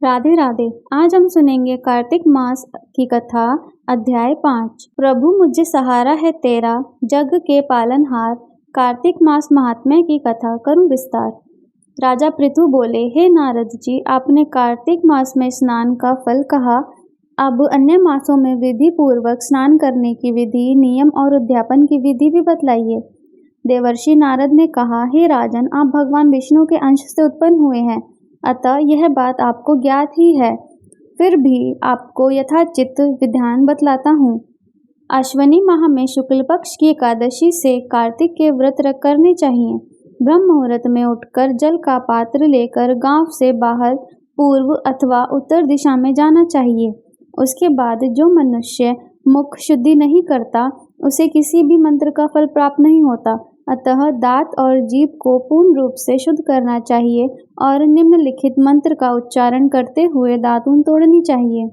राधे राधे। आज हम सुनेंगे कार्तिक मास की कथा, अध्याय 5। प्रभु मुझे सहारा है तेरा, जग के पालनहार। कार्तिक मास महात्म्य की कथा करूं विस्तार। राजा पृथु बोले, हे नारद जी, आपने कार्तिक मास में स्नान का फल कहा, अब अन्य मासों में विधि पूर्वक स्नान करने की विधि, नियम और उद्यापन की विधि भी बतलाइए। देवर्षि नारद ने कहा, हे राजन, आप भगवान विष्णु के अंश से उत्पन्न हुए हैं, अतः यह बात आपको ज्ञात ही है। फिर भी आपको यथाचित विधान बतलाता हूँ। अश्वनी माह में शुक्ल पक्ष की एकादशी से कार्तिक के व्रत करने चाहिए। ब्रह्म मुहूर्त में उठकर जल का पात्र लेकर गांव से बाहर पूर्व अथवा उत्तर दिशा में जाना चाहिए। उसके बाद जो मनुष्य मुख शुद्धि नहीं करता, उसे किसी भी मंत्र का फल प्राप्त नहीं होता। अतः दांत और जीभ को पूर्ण रूप से शुद्ध करना चाहिए और निम्नलिखित मंत्र का उच्चारण करते हुए दातून तोड़नी चाहिए।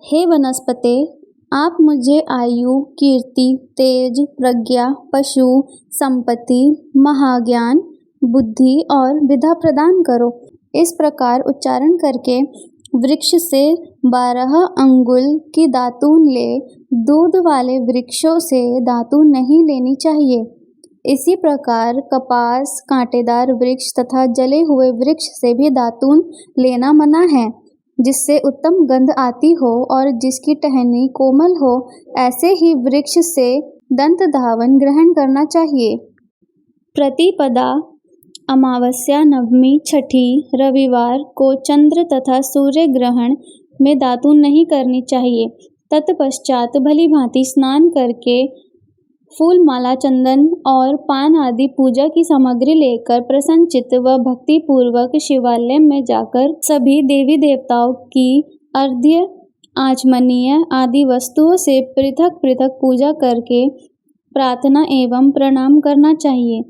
हे वनस्पते, आप मुझे आयु, कीर्ति, तेज, प्रज्ञा, पशु, संपत्ति, महाज्ञान, बुद्धि और विद्या प्रदान करो। इस प्रकार उच्चारण करके वृक्ष से 12 अंगुल की दातून ले। दूध वाले वृक्षों से दातून नहीं लेनी चाहिए। इसी प्रकार कपास, कांटेदार वृक्ष तथा जले हुए वृक्ष से भी दातून लेना मना है। जिससे उत्तम गंध आती हो और जिसकी टहनी कोमल हो, ऐसे ही वृक्ष से दंत धावन ग्रहण करना चाहिए। प्रतिपदा, अमावस्या, नवमी, छठी, रविवार को चंद्र तथा सूर्य ग्रहण में दातून नहीं करनी चाहिए। तत्पश्चात भली भांति स्नान करके फूल, माला, चंदन और पान आदि पूजा की सामग्री लेकर प्रसन्नचित्त व भक्ति पूर्वक शिवालय में जाकर सभी देवी देवताओं की अर्घ्य, आचमनीय आदि वस्तुओं से पृथक पृथक पूजा करके प्रार्थना एवं प्रणाम करना चाहिए।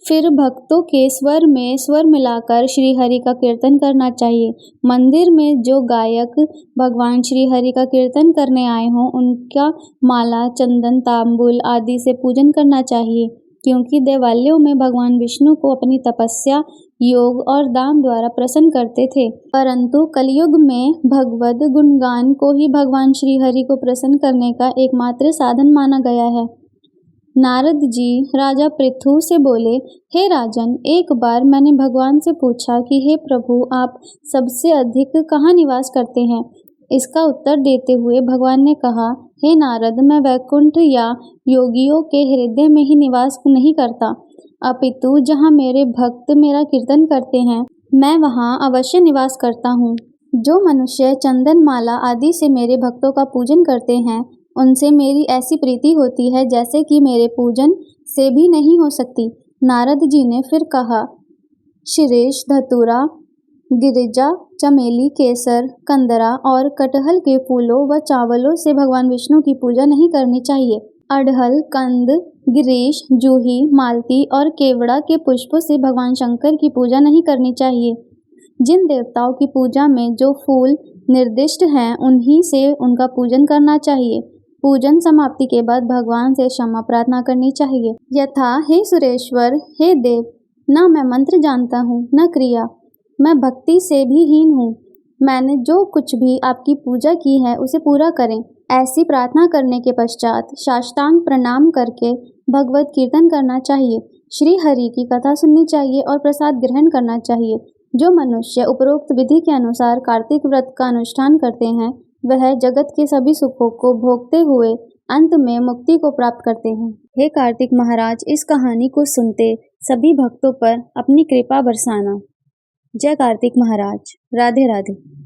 फिर भक्तों के स्वर में स्वर मिलाकर श्री हरि का कीर्तन करना चाहिए। मंदिर में जो गायक भगवान श्री हरि का कीर्तन करने आए हों, उनका माला, चंदन, तांबूल आदि से पूजन करना चाहिए, क्योंकि देवालयों में भगवान विष्णु को अपनी तपस्या, योग और दान द्वारा प्रसन्न करते थे। परंतु कलयुग में भगवद गुणगान को ही भगवान श्री हरि को प्रसन्न करने का एकमात्र साधन माना गया है। नारद जी राजा पृथु से बोले, हे राजन, एक बार मैंने भगवान से पूछा कि हे प्रभु, आप सबसे अधिक कहाँ निवास करते हैं। इसका उत्तर देते हुए भगवान ने कहा, हे नारद, मैं वैकुंठ या योगियों के हृदय में ही निवास नहीं करता, अपितु जहाँ मेरे भक्त मेरा कीर्तन करते हैं, मैं वहाँ अवश्य निवास करता हूँ। जो मनुष्य चंदन, माला आदि से मेरे भक्तों का पूजन करते हैं, उनसे मेरी ऐसी प्रीति होती है जैसे कि मेरे पूजन से भी नहीं हो सकती। नारद जी ने फिर कहा, शिरीष, धतूरा, गिरिजा, चमेली, केसर, कंदरा और कटहल के फूलों व चावलों से भगवान विष्णु की पूजा नहीं करनी चाहिए। अड़हल, कंद, गिरीश, जूही, मालती और केवड़ा के पुष्पों से भगवान शंकर की पूजा नहीं करनी चाहिए। जिन देवताओं की पूजा में जो फूल निर्दिष्ट हैं, उन्हीं से उनका पूजन करना चाहिए। पूजन समाप्ति के बाद भगवान से क्षमा प्रार्थना करनी चाहिए। यथा, हे सुरेश्वर, हे देव, न मैं मंत्र जानता हूँ न क्रिया, मैं भक्ति से भी हीन हूँ। मैंने जो कुछ भी आपकी पूजा की है उसे पूरा करें। ऐसी प्रार्थना करने के पश्चात साष्टांग प्रणाम करके भगवत कीर्तन करना चाहिए। श्री हरि की कथा सुननी चाहिए और प्रसाद ग्रहण करना चाहिए। जो मनुष्य उपरोक्त विधि के अनुसार कार्तिक व्रत का अनुष्ठान करते हैं, वह जगत के सभी सुखों को भोगते हुए अंत में मुक्ति को प्राप्त करते हैं। हे कार्तिक महाराज, इस कहानी को सुनते सभी भक्तों पर अपनी कृपा बरसाना। जय कार्तिक महाराज। राधे राधे।